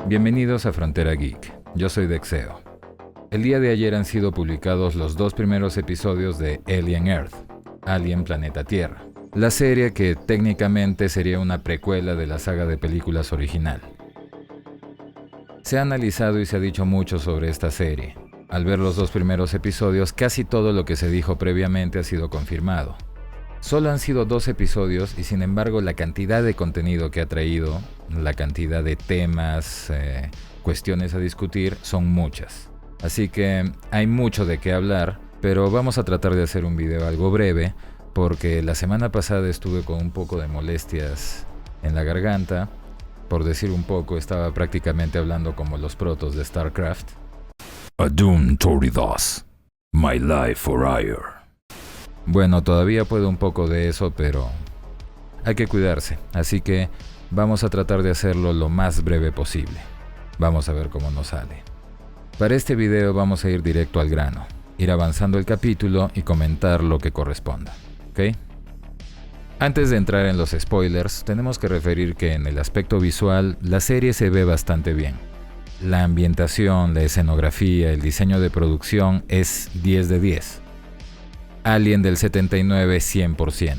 Bienvenidos a Frontera Geek, yo soy Dexeo. El día de ayer han sido publicados los 2 primeros episodios de Alien Earth, Alien Planeta Tierra, la serie que técnicamente sería una precuela de la saga de películas original. Se ha analizado y se ha dicho mucho sobre esta serie. Al ver los 2 primeros episodios, casi todo lo que se dijo previamente ha sido confirmado. Solo han sido 2 episodios y sin embargo la cantidad de contenido que ha traído, la cantidad de temas, cuestiones a discutir son muchas. Así que hay mucho de qué hablar, pero vamos a tratar de hacer un video algo breve porque la semana pasada estuve con un poco de molestias en la garganta. Por decir un poco, estaba prácticamente hablando como los protos de StarCraft. Adun 32, My Life for Hire. Bueno, todavía puedo un poco de eso, pero hay que cuidarse, así que vamos a tratar de hacerlo lo más breve posible. Vamos a ver cómo nos sale. Para este video vamos a ir directo al grano, ir avanzando el capítulo y comentar lo que corresponda, ¿ok? Antes de entrar en los spoilers, tenemos que referir que en el aspecto visual, la serie se ve bastante bien. La ambientación, la escenografía, el diseño de producción es 10 de 10. Alien del 79, 100%.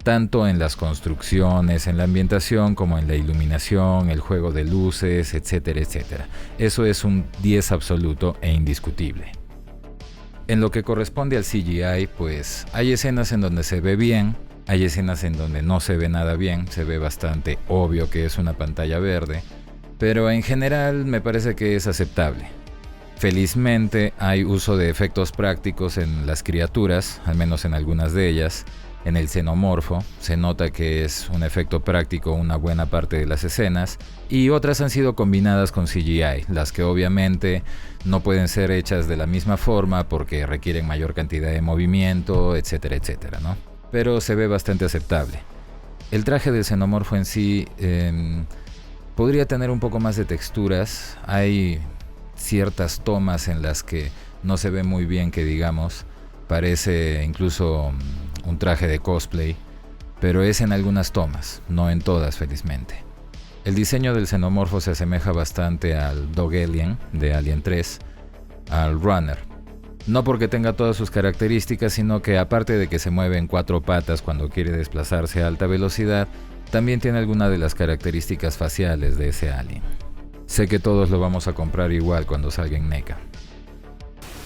Tanto en las construcciones, en la ambientación, como en la iluminación, el juego de luces, etcétera, etcétera. Eso es un 10 absoluto e indiscutible. En lo que corresponde al CGI, pues hay escenas en donde se ve bien, hay escenas en donde no se ve nada bien, se ve bastante obvio que es una pantalla verde, pero en general me parece que es aceptable. Felizmente hay uso de efectos prácticos en las criaturas, al menos en algunas de ellas. En el xenomorfo se nota que es un efecto práctico una buena parte de las escenas, y otras han sido combinadas con CGI, las que obviamente no pueden ser hechas de la misma forma porque requieren mayor cantidad de movimiento, etcétera, etcétera, ¿no? Pero se ve bastante aceptable. El traje del xenomorfo en sí podría tener un poco más de texturas. Hay ciertas tomas en las que no se ve muy bien, que digamos, parece incluso un traje de cosplay, pero es en algunas tomas, no en todas, felizmente. El diseño del xenomorfo se asemeja bastante al Dog Alien de Alien 3, al Runner. No porque tenga todas sus características, sino que aparte de que se mueve en 4 patas cuando quiere desplazarse a alta velocidad, también tiene algunas de las características faciales de ese alien. Sé que todos lo vamos a comprar igual cuando salga en NECA.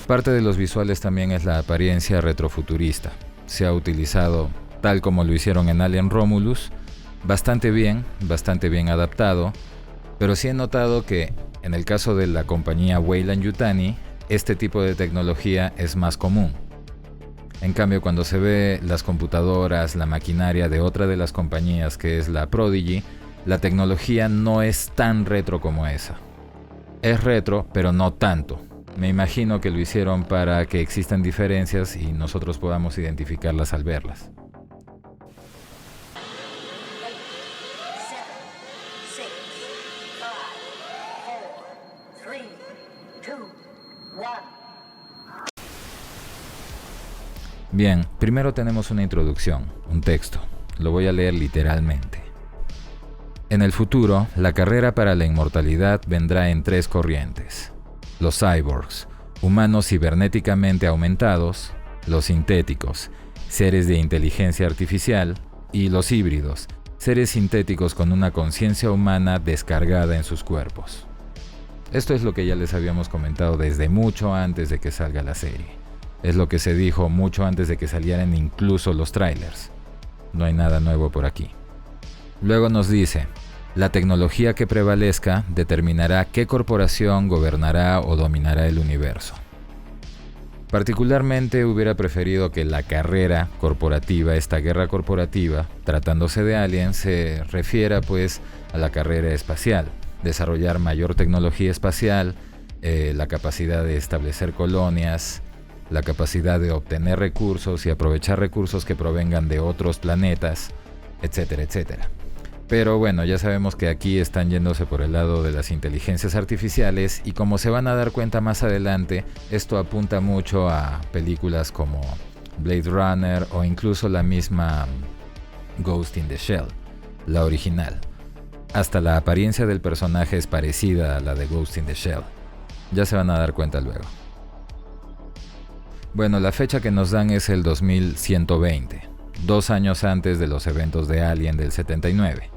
Parte de los visuales también es la apariencia retrofuturista. Se ha utilizado, tal como lo hicieron en Alien Romulus, bastante bien adaptado, pero sí he notado que en el caso de la compañía Weyland-Yutani, este tipo de tecnología es más común. En cambio, cuando se ve las computadoras, la maquinaria de otra de las compañías, que es la Prodigy, la tecnología no es tan retro como esa. Es retro, pero no tanto. Me imagino que lo hicieron para que existan diferencias y nosotros podamos identificarlas al verlas. Bien, primero tenemos una introducción, un texto. Lo voy a leer literalmente. En el futuro, la carrera para la inmortalidad vendrá en 3 corrientes. Los cyborgs, humanos cibernéticamente aumentados; los sintéticos, seres de inteligencia artificial; y los híbridos, seres sintéticos con una conciencia humana descargada en sus cuerpos. Esto es lo que ya les habíamos comentado desde mucho antes de que salga la serie. Es lo que se dijo mucho antes de que salieran incluso los trailers. No hay nada nuevo por aquí. Luego nos dice: la tecnología que prevalezca determinará qué corporación gobernará o dominará el universo. Particularmente hubiera preferido que la carrera corporativa, esta guerra corporativa, tratándose de Alien, se refiera pues a la carrera espacial, desarrollar mayor tecnología espacial, la capacidad de establecer colonias, la capacidad de obtener recursos y aprovechar recursos que provengan de otros planetas, etcétera, etcétera. Pero bueno, ya sabemos que aquí están yéndose por el lado de las inteligencias artificiales, y como se van a dar cuenta más adelante, esto apunta mucho a películas como Blade Runner o incluso la misma Ghost in the Shell, la original. hasta la apariencia del personaje es parecida a la de Ghost in the Shell. Ya se van a dar cuenta luego. Bueno, la fecha que nos dan es el 2120, 2 años antes de los eventos de Alien del 79.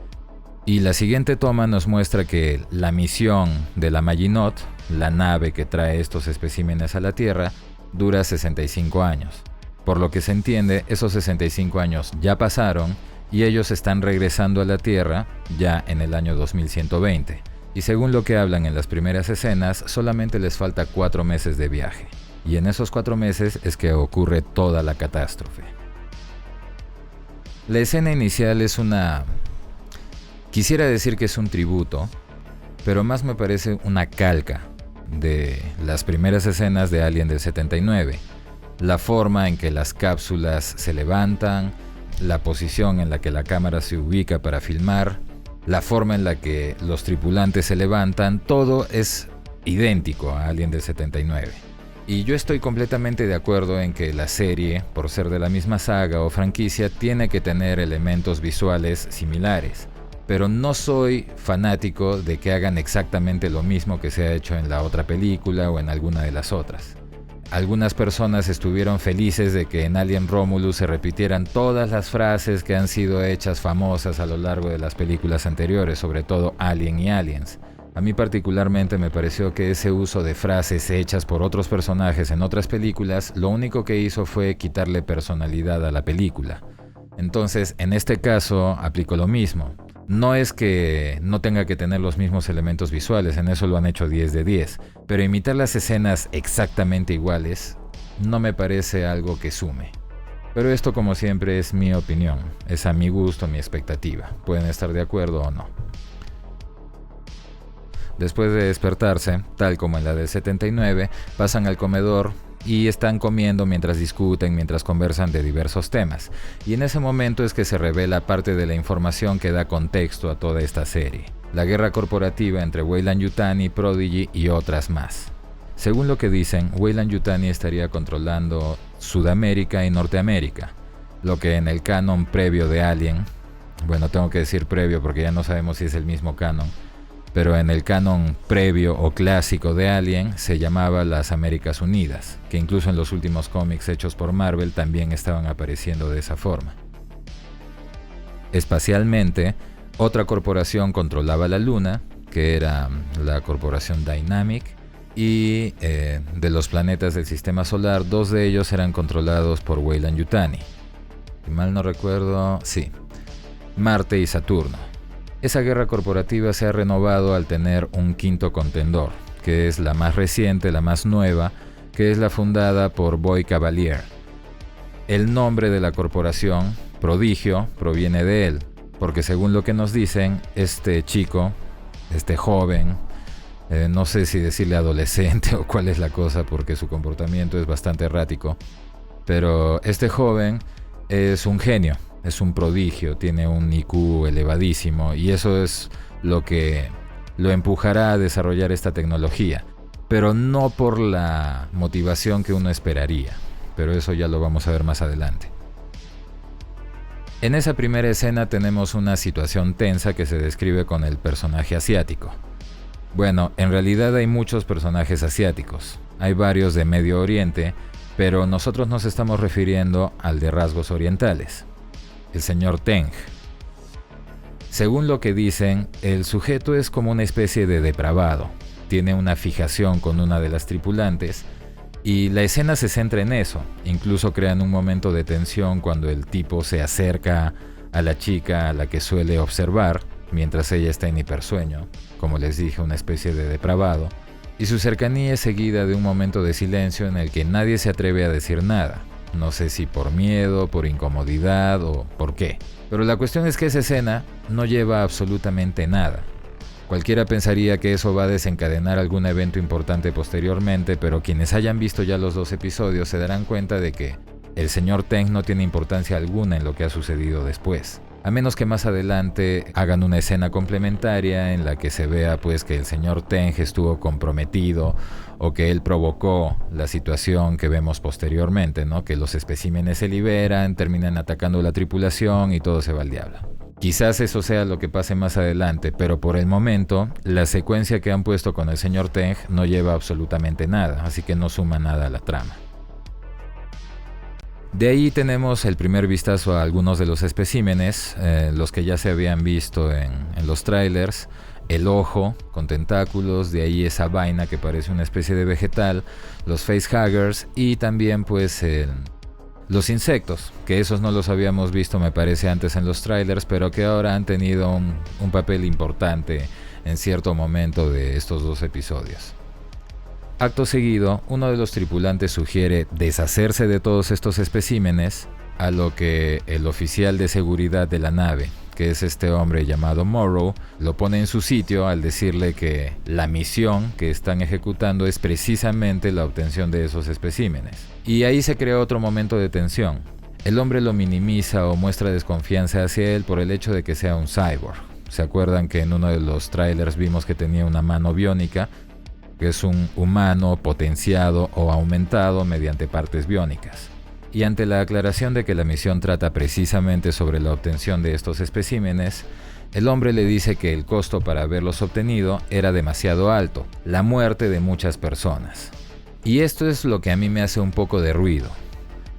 Y la siguiente toma nos muestra que la misión de la Maginot, la nave que trae estos especímenes a la Tierra, dura 65 años. Por lo que se entiende, esos 65 años ya pasaron y ellos están regresando a la Tierra ya en el año 2120. Y según lo que hablan en las primeras escenas, solamente les falta 4 meses de viaje. Y en esos 4 meses es que ocurre toda la catástrofe. La escena inicial es una... Quisiera decir que es un tributo, pero más me parece una calca de las primeras escenas de Alien del 79. La forma en que las cápsulas se levantan, la posición en la que la cámara se ubica para filmar, la forma en la que los tripulantes se levantan, todo es idéntico a Alien del 79. Y yo estoy completamente de acuerdo en que la serie, por ser de la misma saga o franquicia, tiene que tener elementos visuales similares. Pero no soy fanático de que hagan exactamente lo mismo que se ha hecho en la otra película o en alguna de las otras. Algunas personas estuvieron felices de que en Alien Romulus se repitieran todas las frases que han sido hechas famosas a lo largo de las películas anteriores, sobre todo Alien y Aliens. A mí particularmente me pareció que ese uso de frases hechas por otros personajes en otras películas, lo único que hizo fue quitarle personalidad a la película. Entonces, en este caso, aplico lo mismo. No es que no tenga que tener los mismos elementos visuales, en eso lo han hecho 10 de 10, pero imitar las escenas exactamente iguales no me parece algo que sume. Pero esto, como siempre, es mi opinión, es a mi gusto, mi expectativa. Pueden estar de acuerdo o no. Después de despertarse, tal como en la del 79, pasan al comedor y están comiendo mientras discuten, mientras conversan de diversos temas. Y en ese momento es que se revela parte de la información que da contexto a toda esta serie. La guerra corporativa entre Weyland-Yutani, Prodigy y otras más. Según lo que dicen, Weyland-Yutani estaría controlando Sudamérica y Norteamérica, lo que en el canon previo de Alien, bueno, tengo que decir previo porque ya no sabemos si es el mismo canon, pero en el canon previo o clásico de Alien se llamaba las Américas Unidas, que incluso en los últimos cómics hechos por Marvel también estaban apareciendo de esa forma. Espacialmente, otra corporación controlaba la Luna, que era la corporación Dynamic, y de los planetas del sistema solar, 2 de ellos eran controlados por Weyland-Yutani. Si mal no recuerdo, sí, Marte y Saturno. Esa guerra corporativa se ha renovado al tener un quinto contendor, que es la más reciente, la más nueva, que es la fundada por Boy Cavalier. El nombre de la corporación, Prodigio, proviene de él, porque según lo que nos dicen, este chico, este joven, no sé si decirle adolescente o cuál es la cosa, porque su comportamiento es bastante errático, pero este joven es un genio. Es un prodigio, tiene un IQ elevadísimo y eso es lo que lo empujará a desarrollar esta tecnología, pero no por la motivación que uno esperaría, pero eso ya lo vamos a ver más adelante. En esa primera escena tenemos una situación tensa que se describe con el personaje asiático. Bueno, en realidad hay muchos personajes asiáticos, hay varios de Medio Oriente, pero nosotros nos estamos refiriendo al de rasgos orientales. El señor Teng. Según lo que dicen, el sujeto es como una especie de depravado. Tiene una fijación con una de las tripulantes y la escena se centra en eso. Incluso crean un momento de tensión cuando el tipo se acerca a la chica a la que suele observar mientras ella está en hipersueño, como les dije, una especie de depravado. Y su cercanía es seguida de un momento de silencio en el que nadie se atreve a decir nada. No sé si por miedo, por incomodidad o por qué. Pero la cuestión es que esa escena no lleva absolutamente nada. Cualquiera pensaría que eso va a desencadenar algún evento importante posteriormente, pero quienes hayan visto ya los 2 episodios se darán cuenta de que el señor Teng no tiene importancia alguna en lo que ha sucedido después. A menos que más adelante hagan una escena complementaria en la que se vea pues que el señor Teng estuvo comprometido o que él provocó la situación que vemos posteriormente, ¿no? Que los especímenes se liberan, terminan atacando la tripulación y todo se va al diablo. Quizás eso sea lo que pase más adelante, pero por el momento, la secuencia que han puesto con el Sr. Teng no lleva absolutamente nada, así que no suma nada a la trama. De ahí tenemos el primer vistazo a algunos de los especímenes, los que ya se habían visto en los trailers. El ojo con tentáculos, de ahí esa vaina que parece una especie de vegetal, los facehuggers y también pues los insectos, que esos no los habíamos visto me parece antes en los trailers, pero que ahora han tenido un papel importante en cierto momento de estos dos episodios. Acto seguido, uno de los tripulantes sugiere deshacerse de todos estos especímenes, a lo que el oficial de seguridad de la nave, que es este hombre llamado Morrow, lo pone en su sitio al decirle que la misión que están ejecutando es precisamente la obtención de esos especímenes. Y ahí se crea otro momento de tensión. El hombre lo minimiza o muestra desconfianza hacia él por el hecho de que sea un cyborg. ¿Se acuerdan que en uno de los trailers vimos que tenía una mano biónica? Que es un humano potenciado o aumentado mediante partes biónicas. Y ante la aclaración de que la misión trata precisamente sobre la obtención de estos especímenes, el hombre le dice que el costo para haberlos obtenido era demasiado alto, la muerte de muchas personas. Y esto es lo que a mí me hace un poco de ruido.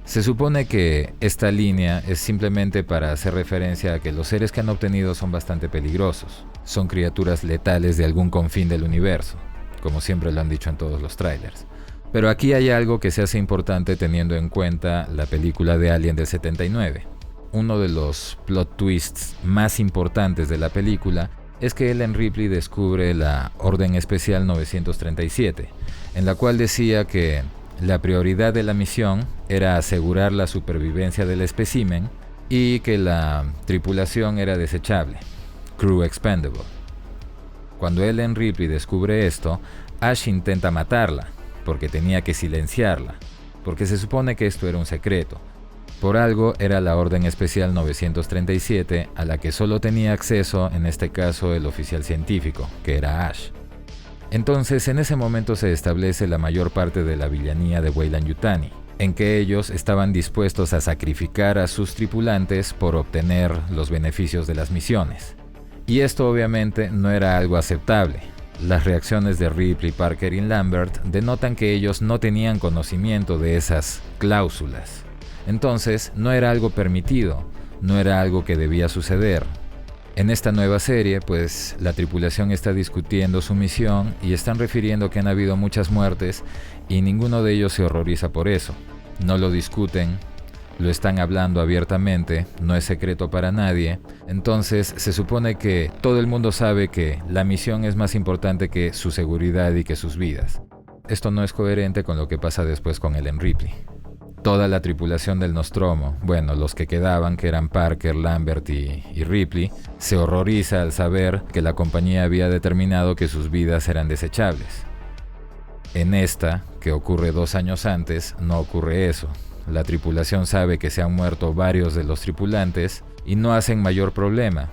Se supone que esta línea es simplemente para hacer referencia a que los seres que han obtenido son bastante peligrosos, son criaturas letales de algún confín del universo, como siempre lo han dicho en todos los trailers. Pero aquí hay algo que se hace importante teniendo en cuenta la película de Alien del 79. Uno de los plot twists más importantes de la película es que Ellen Ripley descubre la Orden Especial 937, en la cual decía que la prioridad de la misión era asegurar la supervivencia del espécimen y que la tripulación era desechable, crew expendable. Cuando Ellen Ripley descubre esto, Ash intenta matarla, porque tenía que silenciarla, porque se supone que esto era un secreto. Por algo era la Orden Especial 937 a la que solo tenía acceso, en este caso, el oficial científico, que era Ash. Entonces, en ese momento se establece la mayor parte de la villanía de Weyland-Yutani, en que ellos estaban dispuestos a sacrificar a sus tripulantes por obtener los beneficios de las misiones. Y esto obviamente no era algo aceptable. Las reacciones de Ripley, Parker y Lambert denotan que ellos no tenían conocimiento de esas cláusulas. Entonces, no era algo permitido, no era algo que debía suceder. En esta nueva serie, pues, la tripulación está discutiendo su misión y están refiriendo que han habido muchas muertes y ninguno de ellos se horroriza por eso. No lo discuten, lo están hablando abiertamente, no es secreto para nadie. Entonces se supone que todo el mundo sabe que la misión es más importante que su seguridad y que sus vidas. Esto no es coherente con lo que pasa después con Ellen Ripley. Toda la tripulación del Nostromo, bueno, los que quedaban, que eran Parker, Lambert y Ripley, se horroriza al saber que la compañía había determinado que sus vidas eran desechables. En esta, que ocurre 2 años antes, no ocurre eso. La tripulación sabe que se han muerto varios de los tripulantes y no hacen mayor problema.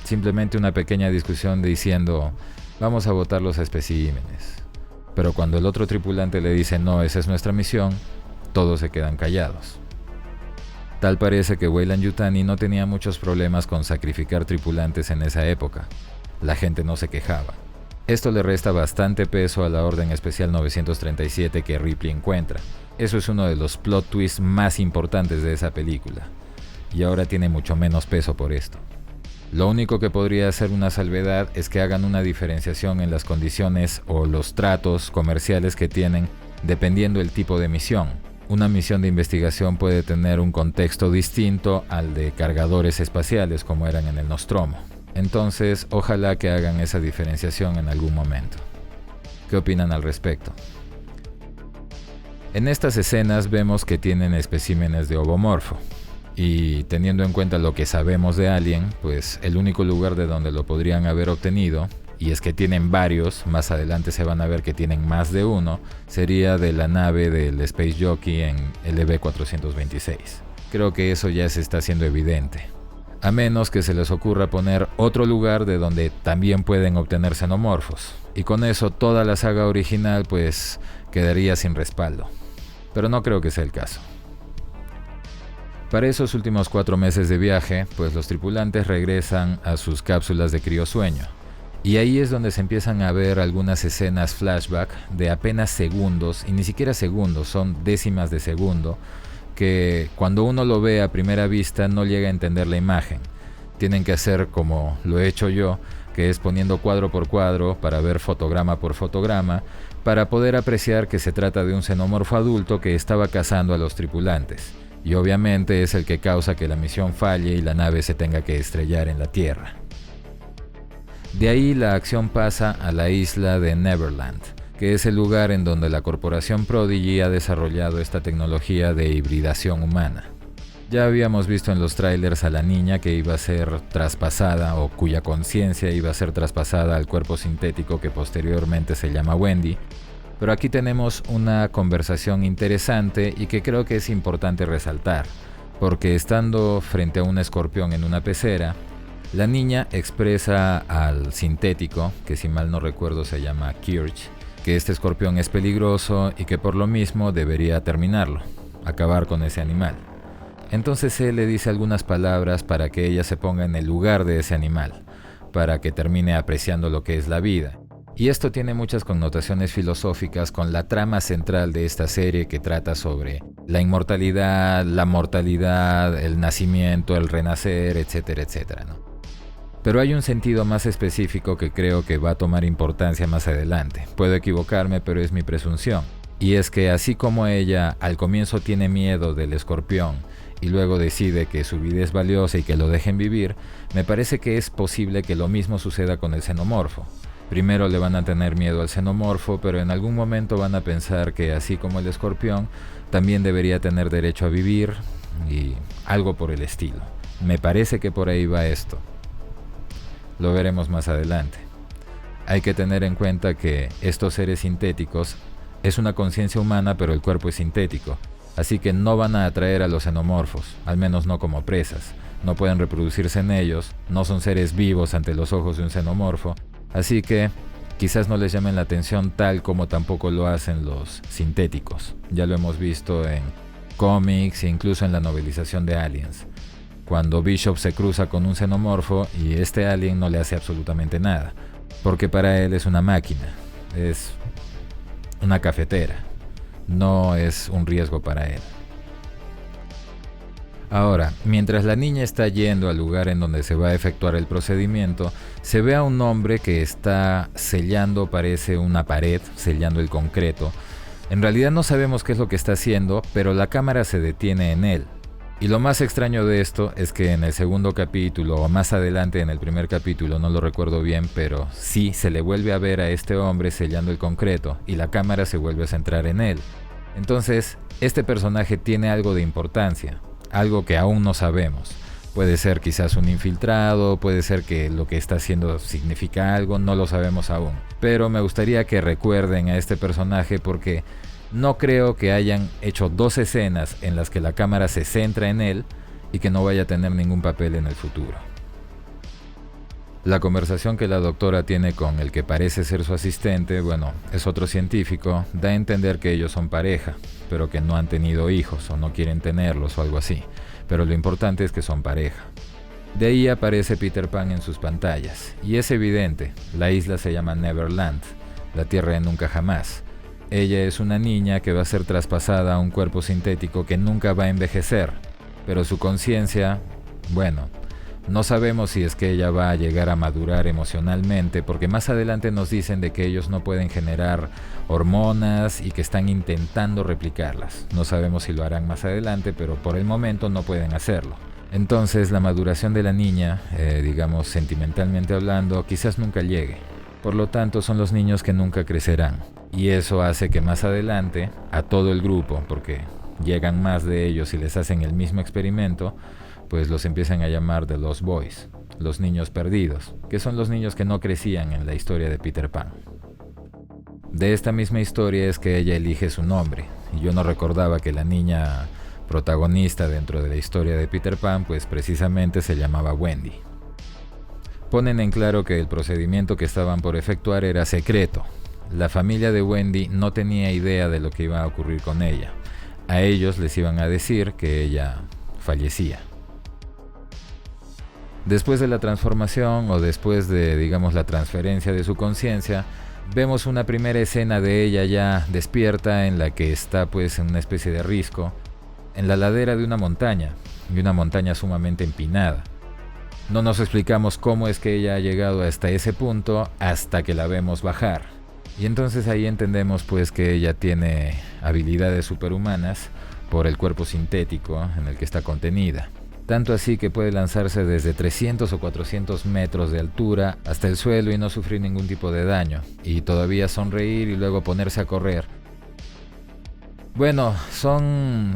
Simplemente una pequeña discusión diciendo, vamos a botar los especímenes. Pero cuando el otro tripulante le dice, no, esa es nuestra misión, todos se quedan callados. Tal parece que Weyland-Yutani no tenía muchos problemas con sacrificar tripulantes en esa época. La gente no se quejaba. Esto le resta bastante peso a la Orden Especial 937 que Ripley encuentra. Eso es uno de los plot twists más importantes de esa película. Y ahora tiene mucho menos peso por esto. Lo único que podría ser una salvedad es que hagan una diferenciación en las condiciones o los tratos comerciales que tienen dependiendo del tipo de misión. Una misión de investigación puede tener un contexto distinto al de cargadores espaciales como eran en el Nostromo. Entonces, ojalá que hagan esa diferenciación en algún momento. ¿Qué opinan al respecto? En estas escenas vemos que tienen especímenes de ovomorfo. Y teniendo en cuenta lo que sabemos de Alien, pues el único lugar de donde lo podrían haber obtenido, y es que tienen varios, más adelante se van a ver que tienen más de uno, sería de la nave del Space Jockey en LV-426. Creo que eso ya se está haciendo evidente. A menos que se les ocurra poner otro lugar de donde también pueden obtener xenomorfos. Y con eso toda la saga original pues quedaría sin respaldo. Pero no creo que sea el caso. Para esos últimos 4 meses de viaje, pues los tripulantes regresan a sus cápsulas de criosueño. Y ahí es donde se empiezan a ver algunas escenas flashback de apenas segundos, y ni siquiera segundos, son décimas de segundo, que cuando uno lo ve a primera vista no llega a entender la imagen. Tienen que hacer como lo he hecho yo, que es poniendo cuadro por cuadro para ver fotograma por fotograma, para poder apreciar que se trata de un xenomorfo adulto que estaba cazando a los tripulantes. Y obviamente es el que causa que la misión falle y la nave se tenga que estrellar en la Tierra. De ahí la acción pasa a la isla de Neverland, que es el lugar en donde la corporación Prodigy ha desarrollado esta tecnología de hibridación humana. Ya habíamos visto en los trailers a la niña que iba a ser traspasada o cuya conciencia iba a ser traspasada al cuerpo sintético que posteriormente se llama Wendy, pero aquí tenemos una conversación interesante y que creo que es importante resaltar, porque estando frente a un escorpión en una pecera, la niña expresa al sintético, que si mal no recuerdo se llama Kirch, que este escorpión es peligroso y que por lo mismo debería terminarlo, acabar con ese animal. Entonces él le dice algunas palabras para que ella se ponga en el lugar de ese animal, para que termine apreciando lo que es la vida. Y esto tiene muchas connotaciones filosóficas con la trama central de esta serie que trata sobre la inmortalidad, la mortalidad, el nacimiento, el renacer, etcétera, etcétera, ¿no? Pero hay un sentido más específico que creo que va a tomar importancia más adelante. Puedo equivocarme, pero es mi presunción. Y es que así como ella al comienzo tiene miedo del escorpión y luego decide que su vida es valiosa y que lo dejen vivir, me parece que es posible que lo mismo suceda con el xenomorfo. Primero le van a tener miedo al xenomorfo, pero en algún momento van a pensar que así como el escorpión, también debería tener derecho a vivir y algo por el estilo. Me parece que por ahí va esto. Lo veremos más adelante. Hay que tener en cuenta que estos seres sintéticos es una conciencia humana, pero el cuerpo es sintético. Así que no van a atraer a los xenomorfos, al menos no como presas. No pueden reproducirse en ellos, no son seres vivos ante los ojos de un xenomorfo. Así que quizás no les llamen la atención tal como tampoco lo hacen los sintéticos. Ya lo hemos visto en cómics e incluso en la novelización de Aliens, cuando Bishop se cruza con un xenomorfo y este alien no le hace absolutamente nada, porque para él es una máquina, es una cafetera, no es un riesgo para él. Ahora, mientras la niña está yendo al lugar en donde se va a efectuar el procedimiento, se ve a un hombre que está sellando, parece una pared, sellando el concreto. En realidad no sabemos qué es lo que está haciendo, pero la cámara se detiene en él. Y lo más extraño de esto es que en el segundo capítulo, o más adelante en el primer capítulo, no lo recuerdo bien, pero sí se le vuelve a ver a este hombre sellando el concreto y la cámara se vuelve a centrar en él. Entonces, este personaje tiene algo de importancia. Algo que aún no sabemos. Puede ser quizás un infiltrado, puede ser que lo que está haciendo significa algo, no lo sabemos aún. Pero me gustaría que recuerden a este personaje porque no creo que hayan hecho 2 escenas en las que la cámara se centra en él y que no vaya a tener ningún papel en el futuro. La conversación que la doctora tiene con el que parece ser su asistente, bueno, es otro científico, da a entender que ellos son pareja, pero que no han tenido hijos o no quieren tenerlos o algo así. Pero lo importante es que son pareja. De ahí aparece Peter Pan en sus pantallas, y es evidente, la isla se llama Neverland, la tierra de nunca jamás. Ella es una niña que va a ser traspasada a un cuerpo sintético que nunca va a envejecer, pero su conciencia, bueno, no sabemos si es que ella va a llegar a madurar emocionalmente, porque más adelante nos dicen de que ellos no pueden generar hormonas y que están intentando replicarlas. No sabemos si lo harán más adelante, pero por el momento no pueden hacerlo. Entonces la maduración de la niña, digamos sentimentalmente hablando, quizás nunca llegue. Por lo tanto son los niños que nunca crecerán. Y eso hace que más adelante a todo el grupo, porque llegan más de ellos y les hacen el mismo experimento, pues los empiezan a llamar The Lost Boys, los niños perdidos, que son los niños que no crecían en la historia de Peter Pan. De esta misma historia es que ella elige su nombre, y yo no recordaba que la niña protagonista dentro de la historia de Peter Pan, pues precisamente se llamaba Wendy. Ponen en claro que el procedimiento que estaban por efectuar era secreto. La familia de Wendy no tenía idea de lo que iba a ocurrir con ella. A ellos les iban a decir que ella fallecía. Después de la transformación o después de, digamos, la transferencia de su conciencia, vemos una primera escena de ella ya despierta en la que está pues en una especie de risco, en la ladera de una montaña, y una montaña sumamente empinada. No nos explicamos cómo es que ella ha llegado hasta ese punto hasta que la vemos bajar. Y entonces ahí entendemos pues que ella tiene habilidades superhumanas por el cuerpo sintético en el que está contenida. Tanto así que puede lanzarse desde 300 o 400 metros de altura hasta el suelo y no sufrir ningún tipo de daño, y todavía sonreír y luego ponerse a correr. Bueno, son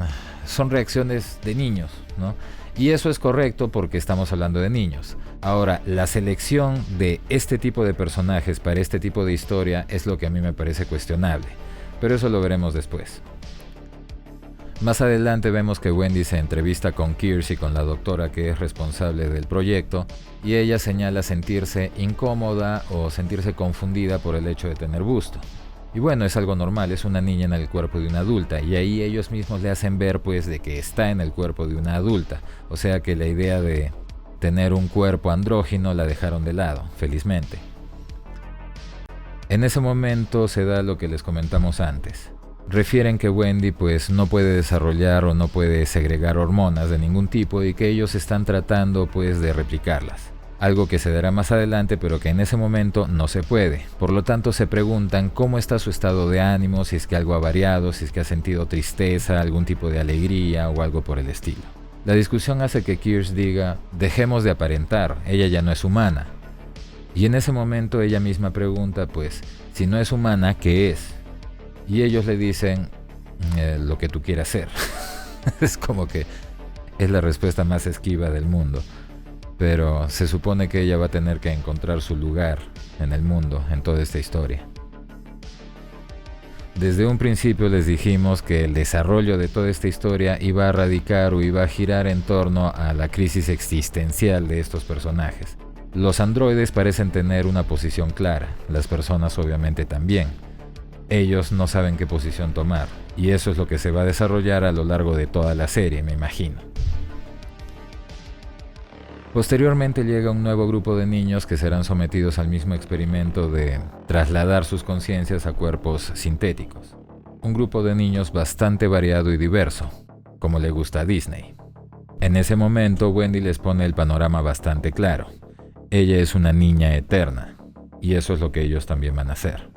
reacciones de niños, ¿no? Y eso es correcto porque estamos hablando de niños. Ahora, la selección de este tipo de personajes para este tipo de historia es lo que a mí me parece cuestionable, pero eso lo veremos después. Más adelante vemos que Wendy se entrevista con Kirsty, con la doctora que es responsable del proyecto, y ella señala sentirse incómoda o sentirse confundida por el hecho de tener busto. Y bueno, es algo normal, es una niña en el cuerpo de una adulta, y ahí ellos mismos le hacen ver pues de que está en el cuerpo de una adulta, o sea que la idea de tener un cuerpo andrógino la dejaron de lado, felizmente. En ese momento se da lo que les comentamos antes. Refieren que Wendy pues no puede desarrollar o no puede segregar hormonas de ningún tipo y que ellos están tratando pues de replicarlas. Algo que se dará más adelante pero que en ese momento no se puede. Por lo tanto se preguntan cómo está su estado de ánimo, si es que algo ha variado, si es que ha sentido tristeza, algún tipo de alegría o algo por el estilo. La discusión hace que Kirsch diga, dejemos de aparentar, ella ya no es humana. Y en ese momento ella misma pregunta pues, si no es humana, ¿qué es? Y ellos le dicen, lo que tú quieras ser. Es como que es la respuesta más esquiva del mundo. Pero se supone que ella va a tener que encontrar su lugar en el mundo, en toda esta historia. Desde un principio les dijimos que el desarrollo de toda esta historia iba a radicar o iba a girar en torno a la crisis existencial de estos personajes. Los androides parecen tener una posición clara, las personas obviamente también. Ellos no saben qué posición tomar, y eso es lo que se va a desarrollar a lo largo de toda la serie, me imagino. Posteriormente llega un nuevo grupo de niños que serán sometidos al mismo experimento de trasladar sus conciencias a cuerpos sintéticos. Un grupo de niños bastante variado y diverso, como le gusta a Disney. En ese momento Wendy les pone el panorama bastante claro. Ella es una niña eterna, y eso es lo que ellos también van a hacer.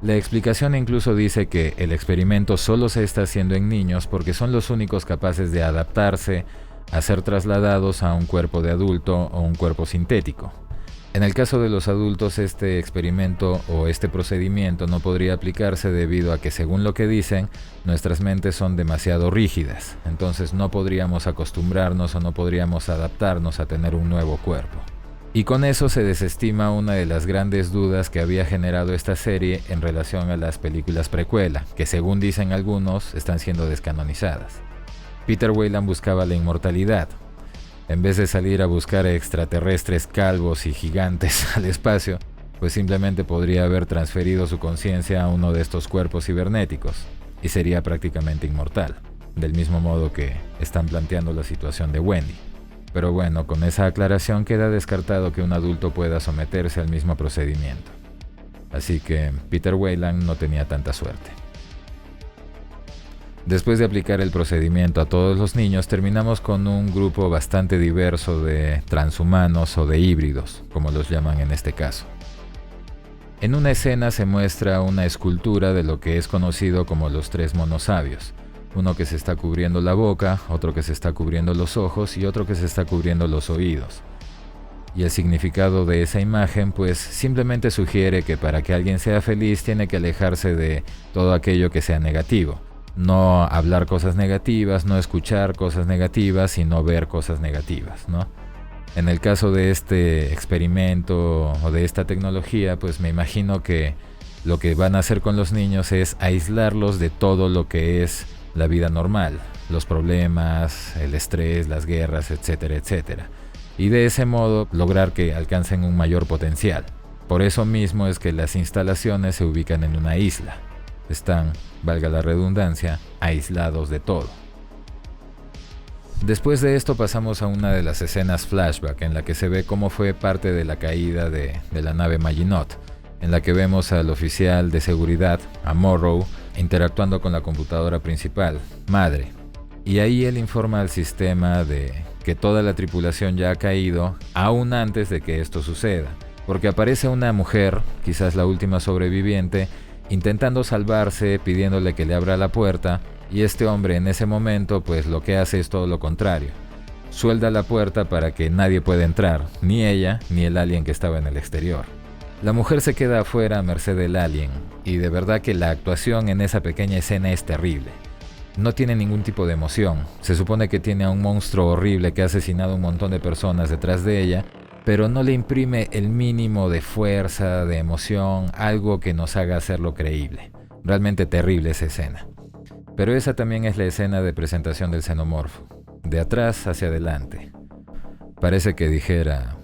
La explicación incluso dice que el experimento solo se está haciendo en niños porque son los únicos capaces de adaptarse a ser trasladados a un cuerpo de adulto o un cuerpo sintético. En el caso de los adultos, este experimento o este procedimiento no podría aplicarse debido a que, según lo que dicen, nuestras mentes son demasiado rígidas, entonces no podríamos acostumbrarnos o no podríamos adaptarnos a tener un nuevo cuerpo. Y con eso se desestima una de las grandes dudas que había generado esta serie en relación a las películas precuela, que según dicen algunos están siendo descanonizadas. Peter Weyland buscaba la inmortalidad. En vez de salir a buscar extraterrestres calvos y gigantes al espacio, pues simplemente podría haber transferido su conciencia a uno de estos cuerpos cibernéticos y sería prácticamente inmortal, del mismo modo que están planteando la situación de Wendy. Pero bueno, con esa aclaración queda descartado que un adulto pueda someterse al mismo procedimiento. Así que Peter Weyland no tenía tanta suerte. Después de aplicar el procedimiento a todos los niños, terminamos con un grupo bastante diverso de transhumanos o de híbridos, como los llaman en este caso. En una escena se muestra una escultura de lo que es conocido como los tres monos sabios. Uno que se está cubriendo la boca, otro que se está cubriendo los ojos y otro que se está cubriendo los oídos. Y el significado de esa imagen pues simplemente sugiere que para que alguien sea feliz tiene que alejarse de todo aquello que sea negativo. No hablar cosas negativas, no escuchar cosas negativas y no ver cosas negativas, ¿no? En el caso de este experimento o de esta tecnología, pues me imagino que lo que van a hacer con los niños es aislarlos de todo lo que es la vida normal, los problemas, el estrés, las guerras, etcétera, etcétera. Y de ese modo lograr que alcancen un mayor potencial. Por eso mismo es que las instalaciones se ubican en una isla. Están, valga la redundancia, aislados de todo. Después de esto pasamos a una de las escenas flashback en la que se ve cómo fue parte de la caída de la nave Maginot, en la que vemos al oficial de seguridad, a Morrow, interactuando con la computadora principal, Madre. Y ahí él informa al sistema de que toda la tripulación ya ha caído aún antes de que esto suceda, porque aparece una mujer, quizás la última sobreviviente, intentando salvarse, pidiéndole que le abra la puerta, y este hombre en ese momento pues lo que hace es todo lo contrario. Suelda la puerta para que nadie pueda entrar, ni ella ni el alien que estaba en el exterior. La mujer se queda afuera a merced del alien, y de verdad que la actuación en esa pequeña escena es terrible. No tiene ningún tipo de emoción. Se supone que tiene a un monstruo horrible que ha asesinado a un montón de personas detrás de ella, pero no le imprime el mínimo de fuerza, de emoción, algo que nos haga hacerlo creíble. Realmente terrible esa escena. Pero esa también es la escena de presentación del xenomorfo, de atrás hacia adelante. Parece que dijera: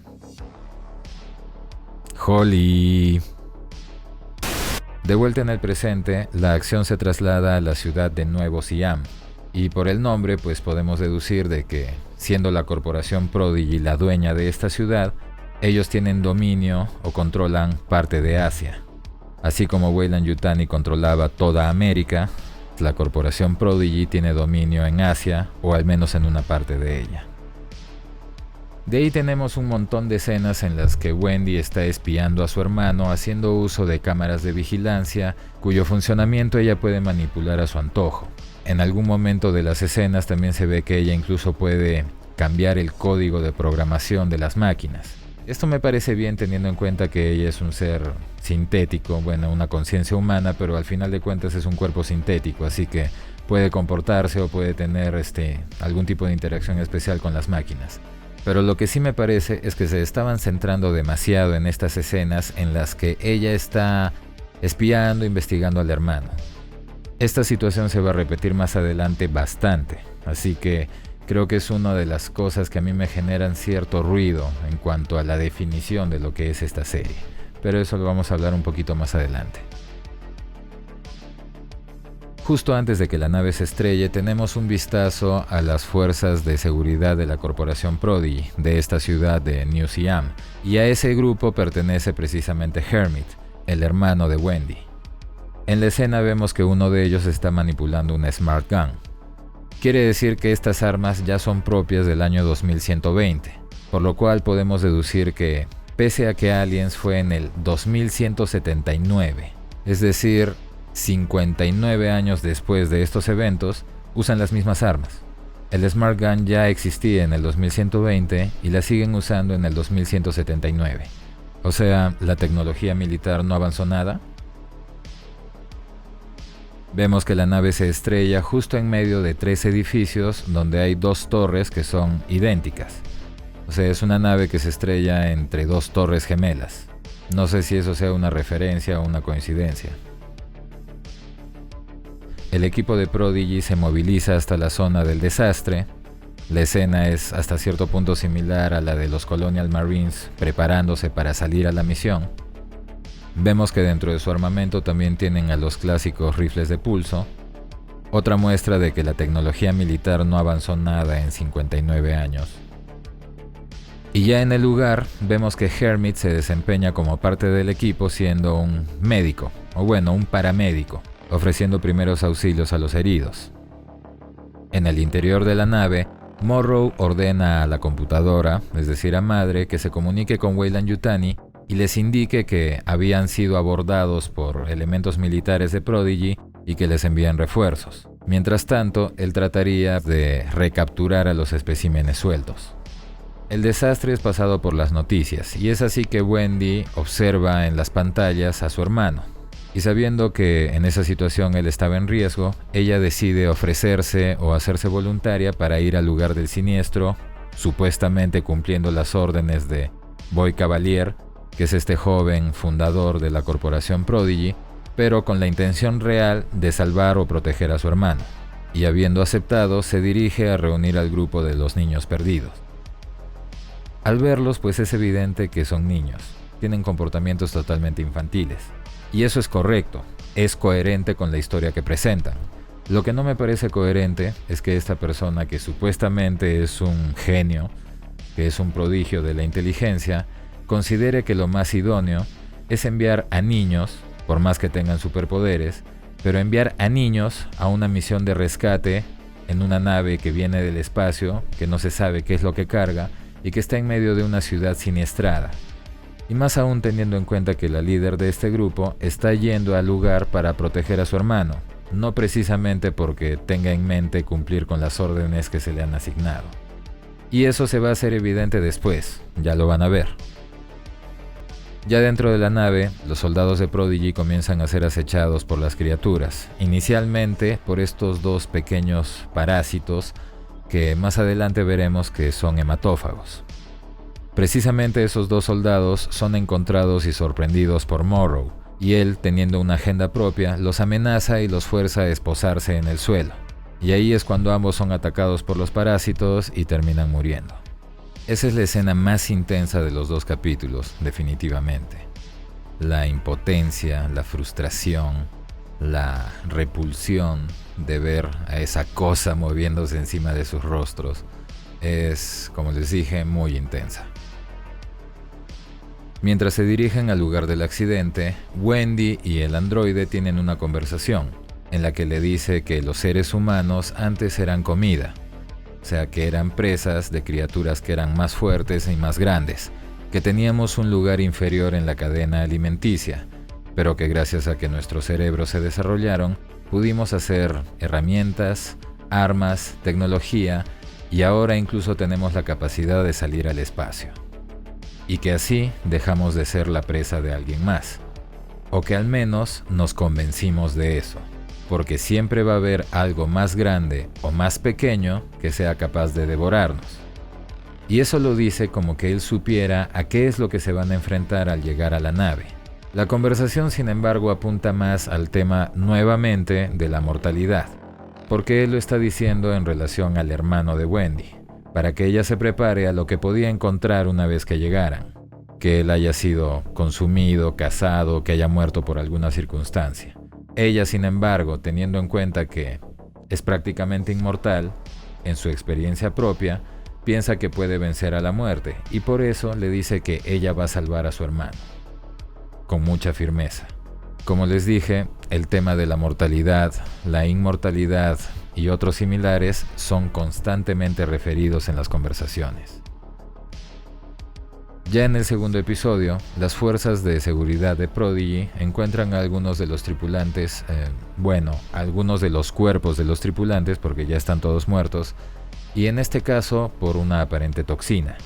Holly. De vuelta en el presente, la acción se traslada a la ciudad de Nuevo Siam, y por el nombre pues podemos deducir de que, siendo la corporación Prodigy la dueña de esta ciudad, ellos tienen dominio o controlan parte de Asia. Así como Weyland-Yutani controlaba toda América, la corporación Prodigy tiene dominio en Asia, o al menos en una parte de ella. De ahí tenemos un montón de escenas en las que Wendy está espiando a su hermano haciendo uso de cámaras de vigilancia, cuyo funcionamiento ella puede manipular a su antojo. En algún momento de las escenas también se ve que ella incluso puede cambiar el código de programación de las máquinas. Esto me parece bien teniendo en cuenta que ella es un ser sintético, bueno, una conciencia humana, pero al final de cuentas es un cuerpo sintético, así que puede comportarse o puede tener algún tipo de interacción especial con las máquinas. Pero lo que sí me parece es que se estaban centrando demasiado en estas escenas en las que ella está espiando, investigando al hermano. Esta situación se va a repetir más adelante bastante, así que creo que es una de las cosas que a mí me generan cierto ruido en cuanto a la definición de lo que es esta serie. Pero eso lo vamos a hablar un poquito más adelante. Justo antes de que la nave se estrelle, tenemos un vistazo a las fuerzas de seguridad de la corporación Prodigy de esta ciudad de New Siam, y a ese grupo pertenece precisamente Hermit, el hermano de Wendy. En la escena vemos que uno de ellos está manipulando una Smart Gun. Quiere decir que estas armas ya son propias del año 2120, por lo cual podemos deducir que, pese a que Aliens fue en el 2179, es decir, 59 años después de estos eventos, usan las mismas armas. El Smart Gun ya existía en el 2120 y la siguen usando en el 2179. O sea, ¿la tecnología militar no avanzó nada? Vemos que la nave se estrella justo en medio de 3 edificios donde hay 2 torres que son idénticas. O sea, es una nave que se estrella entre 2 torres gemelas. No sé si eso sea una referencia o una coincidencia. El equipo de Prodigy se moviliza hasta la zona del desastre. La escena es hasta cierto punto similar a la de los Colonial Marines preparándose para salir a la misión. Vemos que dentro de su armamento también tienen a los clásicos rifles de pulso, otra muestra de que la tecnología militar no avanzó nada en 59 años. Y ya en el lugar vemos que Hermit se desempeña como parte del equipo siendo un médico, o bueno, un paramédico, ofreciendo primeros auxilios a los heridos. En el interior de la nave, Morrow ordena a la computadora, es decir a Madre, que se comunique con Weyland-Yutani y les indique que habían sido abordados por elementos militares de Prodigy y que les envían refuerzos. Mientras tanto, él trataría de recapturar a los especímenes sueltos. El desastre es pasado por las noticias y es así que Wendy observa en las pantallas a su hermano. Y sabiendo que en esa situación él estaba en riesgo, ella decide ofrecerse o hacerse voluntaria para ir al lugar del siniestro, supuestamente cumpliendo las órdenes de Boy Cavalier, que es este joven fundador de la corporación Prodigy, pero con la intención real de salvar o proteger a su hermano. Y habiendo aceptado, se dirige a reunir al grupo de los niños perdidos. Al verlos, pues es evidente que son niños, tienen comportamientos totalmente infantiles. Y eso es correcto, es coherente con la historia que presentan. Lo que no me parece coherente es que esta persona, que supuestamente es un genio, que es un prodigio de la inteligencia, considere que lo más idóneo es enviar a niños, por más que tengan superpoderes, pero enviar a niños a una misión de rescate en una nave que viene del espacio, que no se sabe qué es lo que carga y que está en medio de una ciudad siniestrada. Y más aún teniendo en cuenta que la líder de este grupo está yendo al lugar para proteger a su hermano, no precisamente porque tenga en mente cumplir con las órdenes que se le han asignado. Y eso se va a hacer evidente después, ya lo van a ver. Ya dentro de la nave, los soldados de Prodigy comienzan a ser acechados por las criaturas, inicialmente por estos dos pequeños parásitos que más adelante veremos que son hematófagos. Precisamente esos dos soldados son encontrados y sorprendidos por Morrow, y él, teniendo una agenda propia, los amenaza y los fuerza a esposarse en el suelo. Y ahí es cuando ambos son atacados por los parásitos y terminan muriendo. Esa es la escena más intensa de los dos capítulos, definitivamente. La impotencia, la frustración, la repulsión de ver a esa cosa moviéndose encima de sus rostros es, como les dije, muy intensa. Mientras se dirigen al lugar del accidente, Wendy y el androide tienen una conversación en la que le dice que los seres humanos antes eran comida, o sea que eran presas de criaturas que eran más fuertes y más grandes, que teníamos un lugar inferior en la cadena alimenticia, pero que gracias a que nuestros cerebros se desarrollaron, pudimos hacer herramientas, armas, tecnología, y ahora incluso tenemos la capacidad de salir al espacio. Y que así dejamos de ser la presa de alguien más, o que al menos nos convencimos de eso, porque siempre va a haber algo más grande o más pequeño que sea capaz de devorarnos. Y eso lo dice como que él supiera a qué es lo que se van a enfrentar al llegar a la nave. La conversación, sin embargo, apunta más al tema nuevamente de la mortalidad, porque él lo está diciendo en relación al hermano de Wendy, para que ella se prepare a lo que podía encontrar una vez que llegaran, que él haya sido consumido, cazado, que haya muerto por alguna circunstancia. Ella, sin embargo, teniendo en cuenta que es prácticamente inmortal, en su experiencia propia, piensa que puede vencer a la muerte, y por eso le dice que ella va a salvar a su hermano, con mucha firmeza. Como les dije, el tema de la mortalidad, la inmortalidad y otros similares son constantemente referidos en las conversaciones. Ya en el segundo episodio, las fuerzas de seguridad de Prodigy encuentran a algunos de los tripulantes, algunos de los cuerpos de los tripulantes, porque ya están todos muertos, y en este caso por una aparente toxina.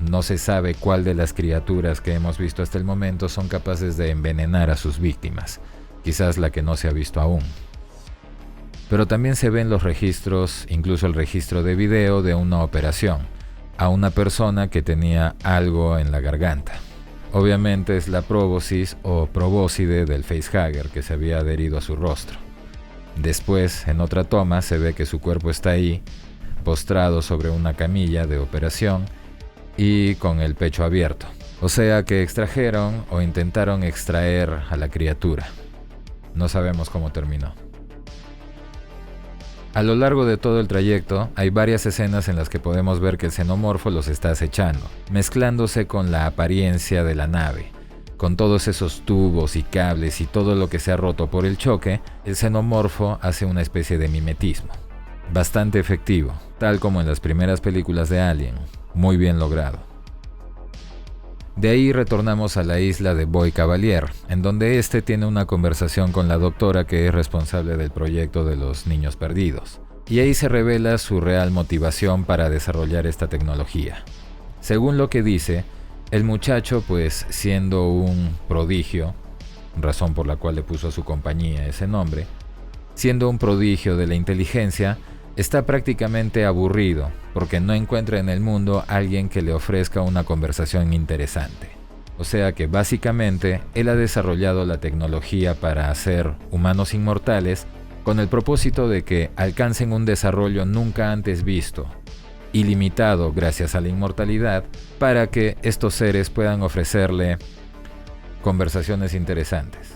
No se sabe cuál de las criaturas que hemos visto hasta el momento son capaces de envenenar a sus víctimas, quizás la que no se ha visto aún. Pero también se ven los registros, incluso el registro de video de una operación, a una persona que tenía algo en la garganta. Obviamente es la próbosis o probóscide del facehugger que se había adherido a su rostro. Después, en otra toma, se ve que su cuerpo está ahí, postrado sobre una camilla de operación y con el pecho abierto. O sea que extrajeron o intentaron extraer a la criatura. No sabemos cómo terminó. A lo largo de todo el trayecto, hay varias escenas en las que podemos ver que el xenomorfo los está acechando, mezclándose con la apariencia de la nave. Con todos esos tubos y cables y todo lo que se ha roto por el choque, el xenomorfo hace una especie de mimetismo. Bastante efectivo, tal como en las primeras películas de Alien. Muy bien logrado. De ahí retornamos a la isla de Boy Cavalier, en donde este tiene una conversación con la doctora que es responsable del proyecto de los niños perdidos. Y ahí se revela su real motivación para desarrollar esta tecnología. Según lo que dice, el muchacho, pues siendo un prodigio, razón por la cual le puso a su compañía ese nombre, siendo un prodigio de la inteligencia, está prácticamente aburrido porque no encuentra en el mundo alguien que le ofrezca una conversación interesante. O sea que básicamente él ha desarrollado la tecnología para hacer humanos inmortales con el propósito de que alcancen un desarrollo nunca antes visto, ilimitado gracias a la inmortalidad, para que estos seres puedan ofrecerle conversaciones interesantes.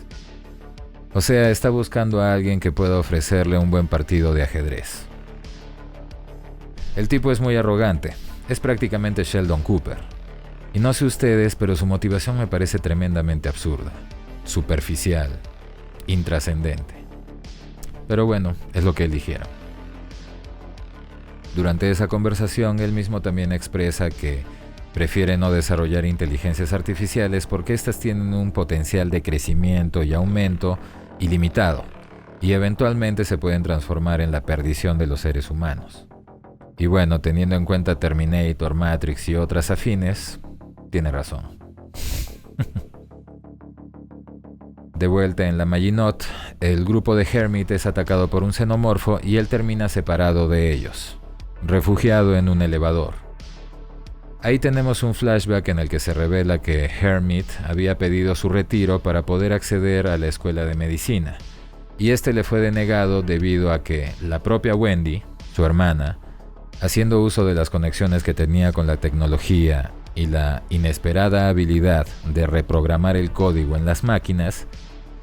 O sea, está buscando a alguien que pueda ofrecerle un buen partido de ajedrez. El tipo es muy arrogante, es prácticamente Sheldon Cooper. Y no sé ustedes, pero su motivación me parece tremendamente absurda, superficial, intrascendente. Pero bueno, es lo que eligieron. Durante esa conversación, él mismo también expresa que prefiere no desarrollar inteligencias artificiales porque éstas tienen un potencial de crecimiento y aumento ilimitado, y eventualmente se pueden transformar en la perdición de los seres humanos. Y bueno, teniendo en cuenta Terminator, Matrix y otras afines, tiene razón. De vuelta en la Maginot, el grupo de Hermit es atacado por un xenomorfo y él termina separado de ellos, refugiado en un elevador. Ahí tenemos un flashback en el que se revela que Hermit había pedido su retiro para poder acceder a la escuela de medicina, y este le fue denegado debido a que la propia Wendy, su hermana, haciendo uso de las conexiones que tenía con la tecnología y la inesperada habilidad de reprogramar el código en las máquinas,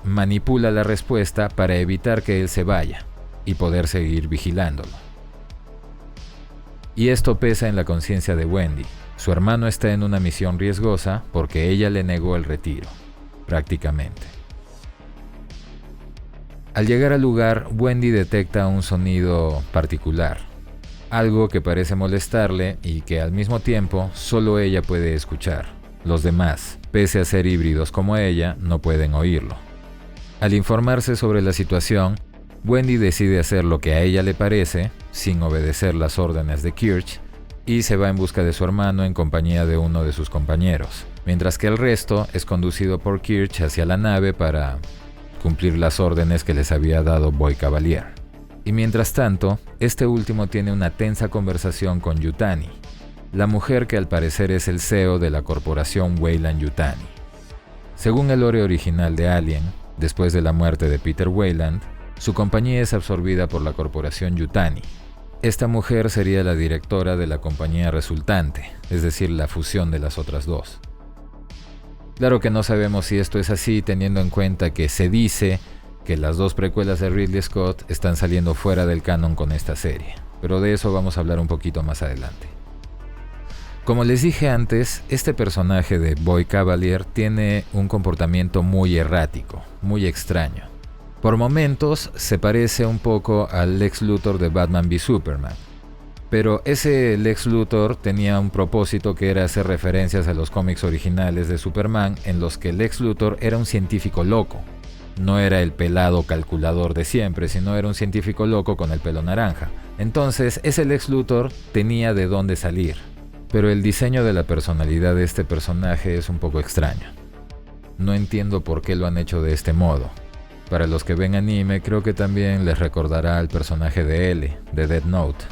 manipula la respuesta para evitar que él se vaya y poder seguir vigilándolo. Y esto pesa en la conciencia de Wendy. Su hermano está en una misión riesgosa porque ella le negó el retiro, prácticamente. Al llegar al lugar, Wendy detecta un sonido particular, algo que parece molestarle y que al mismo tiempo solo ella puede escuchar. Los demás, pese a ser híbridos como ella, no pueden oírlo. Al informarse sobre la situación, Wendy decide hacer lo que a ella le parece, sin obedecer las órdenes de Kirch, y se va en busca de su hermano en compañía de uno de sus compañeros, mientras que el resto es conducido por Kirch hacia la nave para cumplir las órdenes que les había dado Boy Cavalier. Y mientras tanto, este último tiene una tensa conversación con Yutani, la mujer que al parecer es el CEO de la corporación Weyland-Yutani. Según el lore original de Alien, después de la muerte de Peter Weyland, su compañía es absorbida por la corporación Yutani. Esta mujer sería la directora de la compañía resultante, es decir, la fusión de las otras dos. Claro que no sabemos si esto es así, teniendo en cuenta que se dice que las dos precuelas de Ridley Scott están saliendo fuera del canon con esta serie, pero de eso vamos a hablar un poquito más adelante. Como les dije antes, este personaje de Boy Cavalier tiene un comportamiento muy errático, muy extraño. Por momentos se parece un poco al Lex Luthor de Batman v Superman, pero ese Lex Luthor tenía un propósito que era hacer referencias a los cómics originales de Superman, en los que Lex Luthor era un científico loco. No era el pelado calculador de siempre, sino era un científico loco con el pelo naranja. Entonces, ese Lex Luthor tenía de dónde salir, pero el diseño de la personalidad de este personaje es un poco extraño. No entiendo por qué lo han hecho de este modo. Para los que ven anime, creo que también les recordará al personaje de L, de Death Note.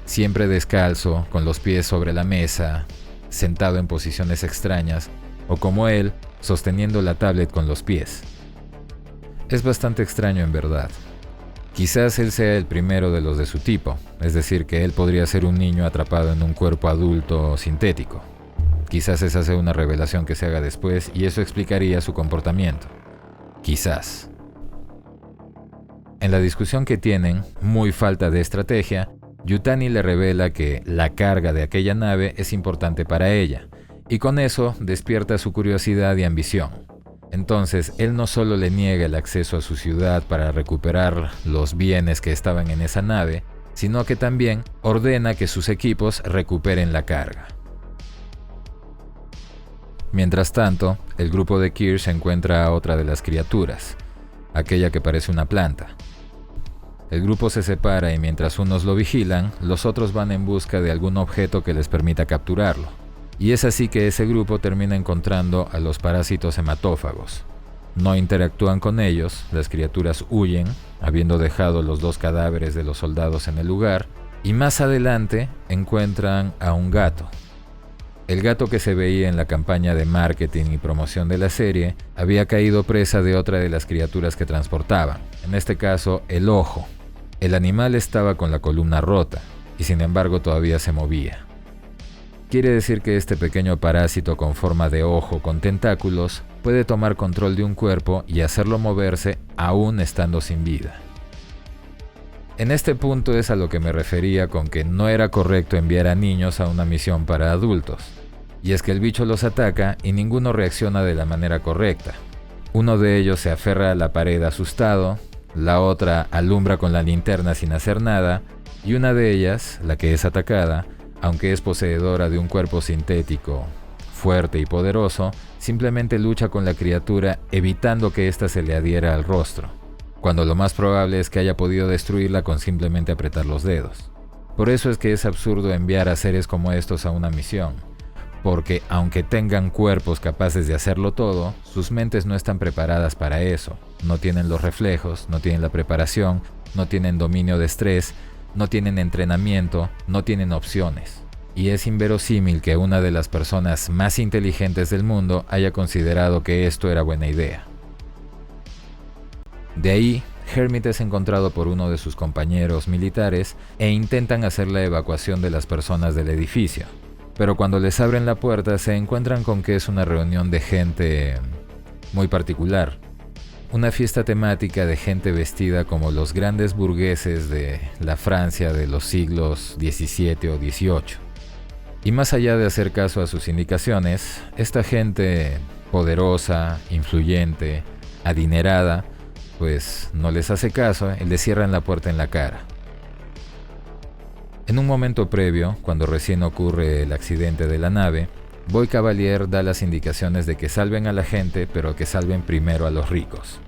Siempre descalzo, con los pies sobre la mesa, sentado en posiciones extrañas, o como él, sosteniendo la tablet con los pies. Es bastante extraño en verdad. Quizás él sea el primero de los de su tipo, es decir, que él podría ser un niño atrapado en un cuerpo adulto sintético. Quizás esa sea una revelación que se haga después y eso explicaría su comportamiento. Quizás. En la discusión que tienen, muy falta de estrategia, Yutani le revela que la carga de aquella nave es importante para ella, y con eso despierta su curiosidad y ambición. Entonces, él no solo le niega el acceso a su ciudad para recuperar los bienes que estaban en esa nave, sino que también ordena que sus equipos recuperen la carga. Mientras tanto, el grupo de Kirsch encuentra a otra de las criaturas, aquella que parece una planta. El grupo se separa y mientras unos lo vigilan, los otros van en busca de algún objeto que les permita capturarlo. Y es así que ese grupo termina encontrando a los parásitos hematófagos. No interactúan con ellos, las criaturas huyen, habiendo dejado los dos cadáveres de los soldados en el lugar, y más adelante encuentran a un gato. El gato que se veía en la campaña de marketing y promoción de la serie había caído presa de otra de las criaturas que transportaban, en este caso el ojo. El animal estaba con la columna rota y sin embargo todavía se movía. Quiere decir que este pequeño parásito con forma de ojo con tentáculos puede tomar control de un cuerpo y hacerlo moverse aún estando sin vida. En este punto es a lo que me refería con que no era correcto enviar a niños a una misión para adultos. Y es que el bicho los ataca y ninguno reacciona de la manera correcta. Uno de ellos se aferra a la pared asustado, la otra alumbra con la linterna sin hacer nada, y una de ellas, la que es atacada, aunque es poseedora de un cuerpo sintético fuerte y poderoso, simplemente lucha con la criatura evitando que ésta se le adhiera al rostro, cuando lo más probable es que haya podido destruirla con simplemente apretar los dedos. Por eso es que es absurdo enviar a seres como estos a una misión, porque aunque tengan cuerpos capaces de hacerlo todo, sus mentes no están preparadas para eso, no tienen los reflejos, no tienen la preparación, no tienen dominio de estrés, no tienen entrenamiento, no tienen opciones. Y es inverosímil que una de las personas más inteligentes del mundo haya considerado que esto era buena idea. De ahí, Hermit es encontrado por uno de sus compañeros militares e intentan hacer la evacuación de las personas del edificio. Pero cuando les abren la puerta se encuentran con que es una reunión de gente muy particular. Una fiesta temática de gente vestida como los grandes burgueses de la Francia de los siglos XVII o XVIII. Y más allá de hacer caso a sus indicaciones, esta gente poderosa, influyente, adinerada, pues no les hace caso y les cierran la puerta en la cara. En un momento previo, cuando recién ocurre el accidente de la nave, Boy Cavalier da las indicaciones de que salven a la gente, pero que salven primero a los ricos.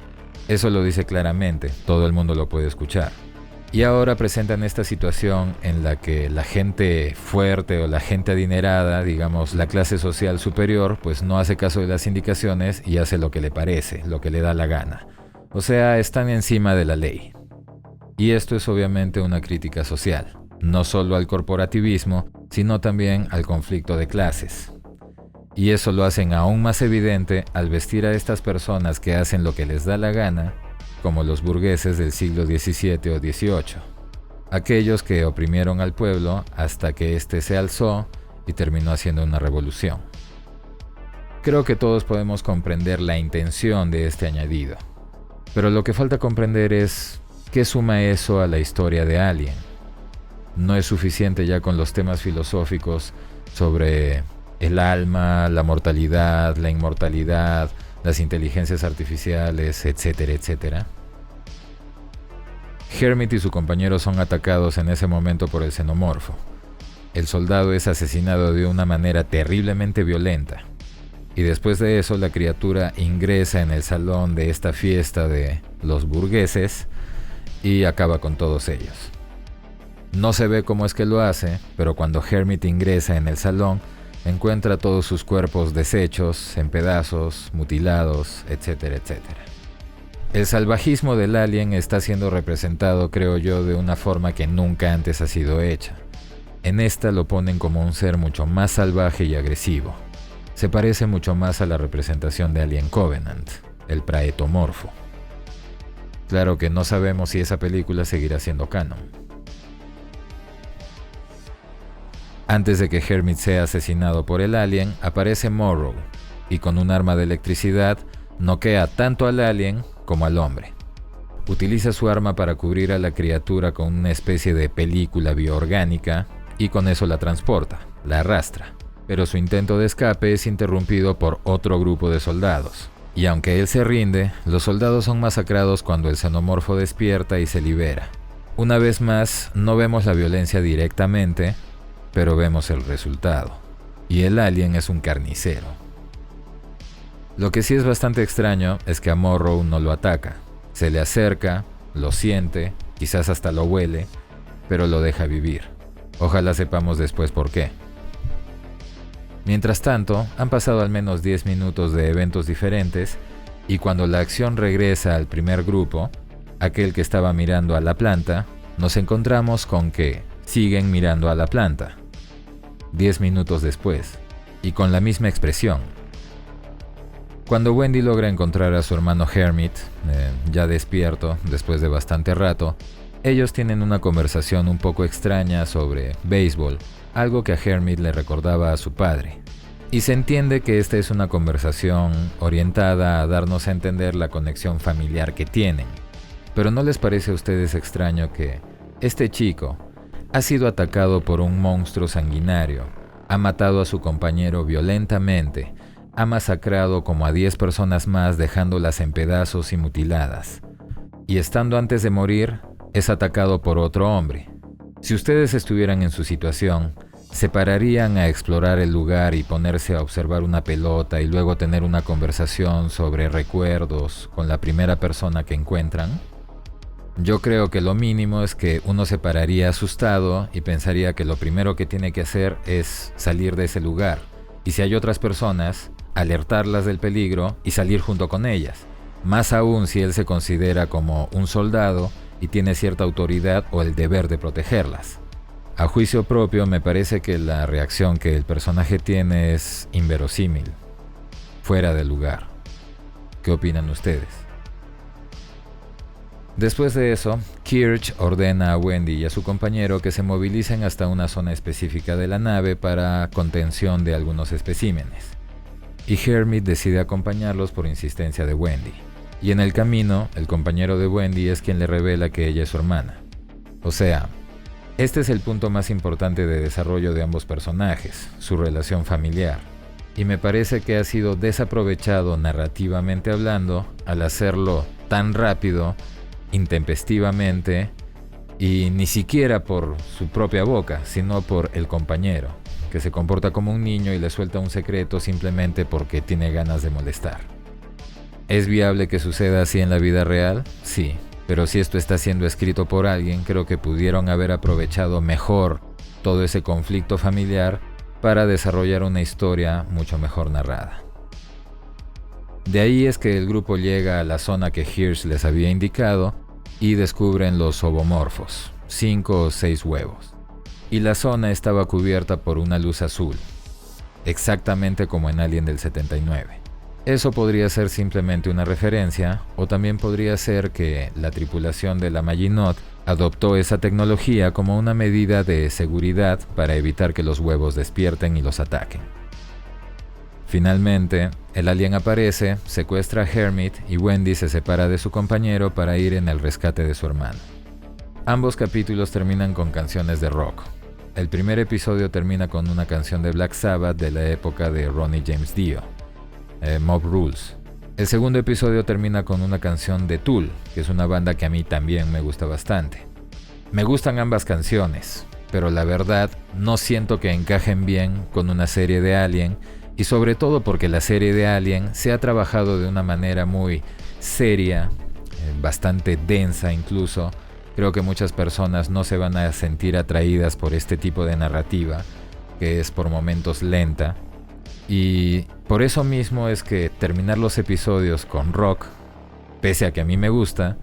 Eso lo dice claramente, todo el mundo lo puede escuchar. Y ahora presentan esta situación en la que la gente fuerte o la gente adinerada, digamos la clase social superior, pues no hace caso de las indicaciones y hace lo que le parece, lo que le da la gana. O sea, están encima de la ley. Y esto es obviamente una crítica social, no solo al corporativismo, sino también al conflicto de clases. Y eso lo hacen aún más evidente al vestir a estas personas que hacen lo que les da la gana, como los burgueses del siglo XVII o XVIII. Aquellos que oprimieron al pueblo hasta que éste se alzó y terminó haciendo una revolución. Creo que todos podemos comprender la intención de este añadido. Pero lo que falta comprender es qué suma eso a la historia de Alien. No es suficiente ya con los temas filosóficos sobre el alma, la mortalidad, la inmortalidad, las inteligencias artificiales, etcétera, etcétera. Hermit y su compañero son atacados en ese momento por el xenomorfo. El soldado es asesinado de una manera terriblemente violenta. Y después de eso, la criatura ingresa en el salón de esta fiesta de los burgueses y acaba con todos ellos. No se ve cómo es que lo hace, pero cuando Hermit ingresa en el salón, encuentra todos sus cuerpos deshechos, en pedazos, mutilados, etcétera, etcétera. El salvajismo del alien está siendo representado, creo yo, de una forma que nunca antes ha sido hecha. En esta lo ponen como un ser mucho más salvaje y agresivo. Se parece mucho más a la representación de Alien Covenant, el praetomorfo. Claro que no sabemos si esa película seguirá siendo canon. Antes de que Hermit sea asesinado por el alien, aparece Morrow, y con un arma de electricidad noquea tanto al alien como al hombre. Utiliza su arma para cubrir a la criatura con una especie de película bioorgánica y con eso la transporta, la arrastra. Pero su intento de escape es interrumpido por otro grupo de soldados. Y aunque él se rinde, los soldados son masacrados cuando el xenomorfo despierta y se libera. Una vez más, no vemos la violencia directamente, pero vemos el resultado. Y el alien es un carnicero. Lo que sí es bastante extraño es que a Morrow no lo ataca. Se le acerca, lo siente, quizás hasta lo huele, pero lo deja vivir. Ojalá sepamos después por qué. Mientras tanto, han pasado al menos 10 minutos de eventos diferentes y cuando la acción regresa al primer grupo, aquel que estaba mirando a la planta, nos encontramos con que siguen mirando a la planta. 10 minutos después, y con la misma expresión. Cuando Wendy logra encontrar a su hermano Hermit, ya despierto después de bastante rato, ellos tienen una conversación un poco extraña sobre béisbol, algo que a Hermit le recordaba a su padre. Y se entiende que esta es una conversación orientada a darnos a entender la conexión familiar que tienen. Pero ¿no les parece a ustedes extraño que este chico ha sido atacado por un monstruo sanguinario, ha matado a su compañero violentamente, ha masacrado como a 10 personas más dejándolas en pedazos y mutiladas, y estando antes de morir, es atacado por otro hombre? Si ustedes estuvieran en su situación, ¿se pararían a explorar el lugar y ponerse a observar una pelota y luego tener una conversación sobre recuerdos con la primera persona que encuentran? Yo creo que lo mínimo es que uno se pararía asustado y pensaría que lo primero que tiene que hacer es salir de ese lugar. Y si hay otras personas, alertarlas del peligro y salir junto con ellas. Más aún si él se considera como un soldado y tiene cierta autoridad o el deber de protegerlas. A juicio propio, me parece que la reacción que el personaje tiene es inverosímil, fuera de lugar. ¿Qué opinan ustedes? Después de eso, Kirch ordena a Wendy y a su compañero que se movilicen hasta una zona específica de la nave para contención de algunos especímenes. Y Hermit decide acompañarlos por insistencia de Wendy. Y en el camino, el compañero de Wendy es quien le revela que ella es su hermana. O sea, este es el punto más importante de desarrollo de ambos personajes, su relación familiar. Y me parece que ha sido desaprovechado narrativamente hablando al hacerlo tan rápido, intempestivamente, y ni siquiera por su propia boca, sino por el compañero, que se comporta como un niño y le suelta un secreto simplemente porque tiene ganas de molestar. ¿Es viable que suceda así en la vida real? Sí, pero si esto está siendo escrito por alguien, creo que pudieron haber aprovechado mejor todo ese conflicto familiar para desarrollar una historia mucho mejor narrada. De ahí es que el grupo llega a la zona que Hirsch les había indicado y descubren los ovomorfos, 5 o 6 huevos. Y la zona estaba cubierta por una luz azul, exactamente como en Alien del 79. Eso podría ser simplemente una referencia, o también podría ser que la tripulación de la Maginot adoptó esa tecnología como una medida de seguridad para evitar que los huevos despierten y los ataquen. Finalmente, el alien aparece, secuestra a Hermit y Wendy se separa de su compañero para ir en el rescate de su hermano. Ambos capítulos terminan con canciones de rock. El primer episodio termina con una canción de Black Sabbath de la época de Ronnie James Dio, Mob Rules. El segundo episodio termina con una canción de Tool, que es una banda que a mí también me gusta bastante. Me gustan ambas canciones, pero la verdad no siento que encajen bien con una serie de Alien, y sobre todo porque la serie de Alien se ha trabajado de una manera muy seria, bastante densa incluso. Creo que muchas personas no se van a sentir atraídas por este tipo de narrativa, que es por momentos lenta. Y por eso mismo es que terminar los episodios con rock, pese a que a mí me gusta,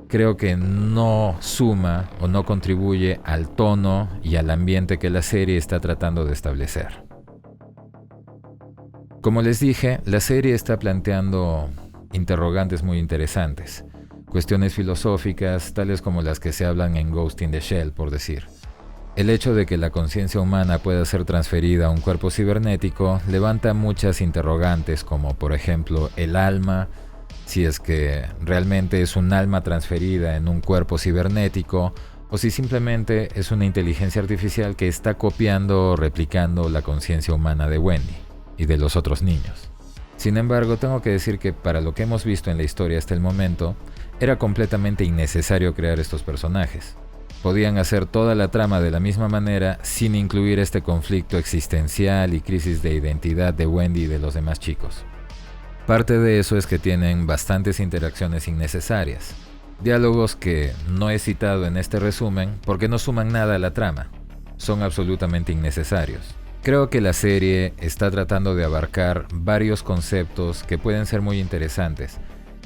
creo que no suma o no contribuye al tono y al ambiente que la serie está tratando de establecer. Como les dije, la serie está planteando interrogantes muy interesantes, cuestiones filosóficas tales como las que se hablan en Ghost in the Shell, por decir. El hecho de que la conciencia humana pueda ser transferida a un cuerpo cibernético levanta muchas interrogantes, como por ejemplo el alma, si es que realmente es un alma transferida en un cuerpo cibernético o si simplemente es una inteligencia artificial que está copiando o replicando la conciencia humana de Wendy y de los otros niños. Sin embargo, tengo que decir que para lo que hemos visto en la historia hasta el momento, era completamente innecesario crear estos personajes. Podían hacer toda la trama de la misma manera sin incluir este conflicto existencial y crisis de identidad de Wendy y de los demás chicos. Parte de eso es que tienen bastantes interacciones innecesarias, diálogos que no he citado en este resumen porque no suman nada a la trama, son absolutamente innecesarios. Creo que la serie está tratando de abarcar varios conceptos que pueden ser muy interesantes,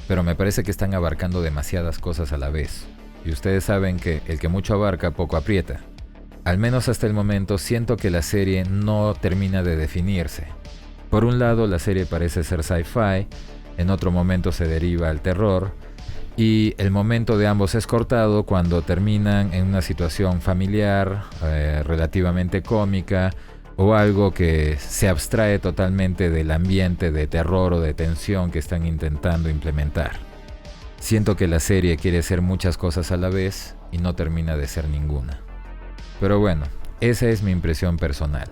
pero me parece que están abarcando demasiadas cosas a la vez. Y ustedes saben que el que mucho abarca, poco aprieta. Al menos hasta el momento siento que la serie no termina de definirse. Por un lado, la serie parece ser sci-fi, en otro momento se deriva al terror, y el momento de ambos es cortado cuando terminan en una situación familiar, relativamente cómica, o algo que se abstrae totalmente del ambiente de terror o de tensión que están intentando implementar. Siento que la serie quiere ser muchas cosas a la vez y no termina de ser ninguna. Pero bueno, esa es mi impresión personal.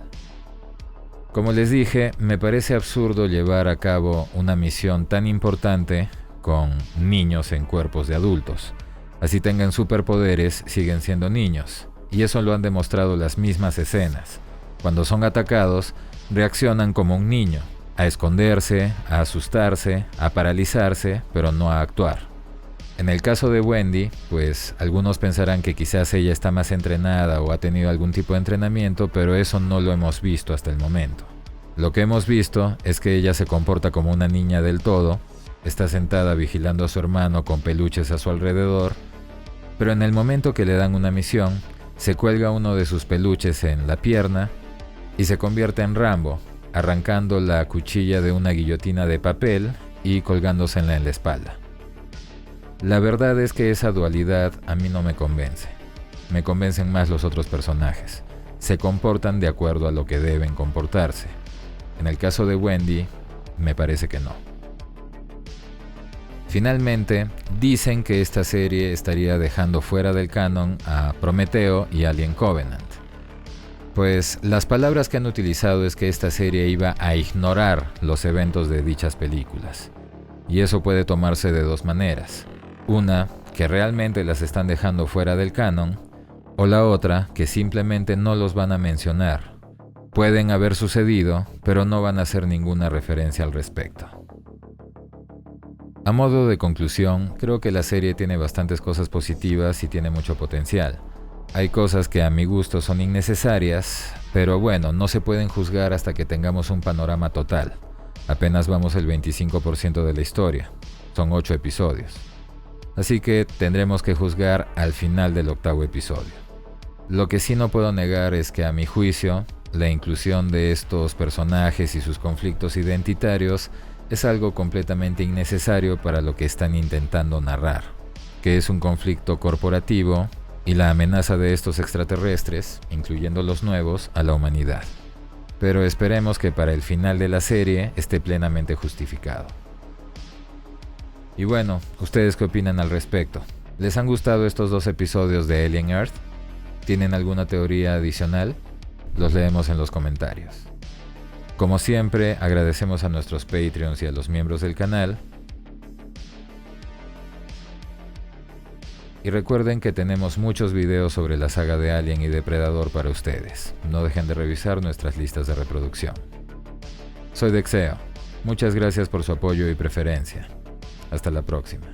Como les dije, me parece absurdo llevar a cabo una misión tan importante con niños en cuerpos de adultos. Así tengan superpoderes, siguen siendo niños. Y eso lo han demostrado las mismas escenas. Cuando son atacados, reaccionan como un niño, a esconderse, a asustarse, a paralizarse, pero no a actuar. En el caso de Wendy, pues algunos pensarán que quizás ella está más entrenada o ha tenido algún tipo de entrenamiento, pero eso no lo hemos visto hasta el momento. Lo que hemos visto es que ella se comporta como una niña del todo, está sentada vigilando a su hermano con peluches a su alrededor, pero en el momento que le dan una misión, se cuelga uno de sus peluches en la pierna y se convierte en Rambo, arrancando la cuchilla de una guillotina de papel y colgándosela en la espalda. La verdad es que esa dualidad a mí no me convence. Me convencen más los otros personajes. Se comportan de acuerdo a lo que deben comportarse. En el caso de Wendy, me parece que no. Finalmente, dicen que esta serie estaría dejando fuera del canon a Prometeo y Alien Covenant. Pues las palabras que han utilizado es que esta serie iba a ignorar los eventos de dichas películas. Y eso puede tomarse de dos maneras. Una, que realmente las están dejando fuera del canon, o la otra, que simplemente no los van a mencionar. Pueden haber sucedido, pero no van a hacer ninguna referencia al respecto. A modo de conclusión, creo que la serie tiene bastantes cosas positivas y tiene mucho potencial. Hay cosas que a mi gusto son innecesarias, pero bueno, no se pueden juzgar hasta que tengamos un panorama total. Apenas vamos el 25% de la historia. Son 8 episodios. Así que tendremos que juzgar al final del 8º episodio. Lo que sí no puedo negar es que a mi juicio, la inclusión de estos personajes y sus conflictos identitarios es algo completamente innecesario para lo que están intentando narrar, que es un conflicto corporativo y la amenaza de estos extraterrestres, incluyendo los nuevos, a la humanidad. Pero esperemos que para el final de la serie esté plenamente justificado. Y bueno, ¿ustedes qué opinan al respecto? ¿Les han gustado estos 2 episodios de Alien Earth? ¿Tienen alguna teoría adicional? Los leemos en los comentarios. Como siempre, agradecemos a nuestros Patreons y a los miembros del canal. Y recuerden que tenemos muchos videos sobre la saga de Alien y Depredador para ustedes. No dejen de revisar nuestras listas de reproducción. Soy Dexeo. Muchas gracias por su apoyo y preferencia. Hasta la próxima.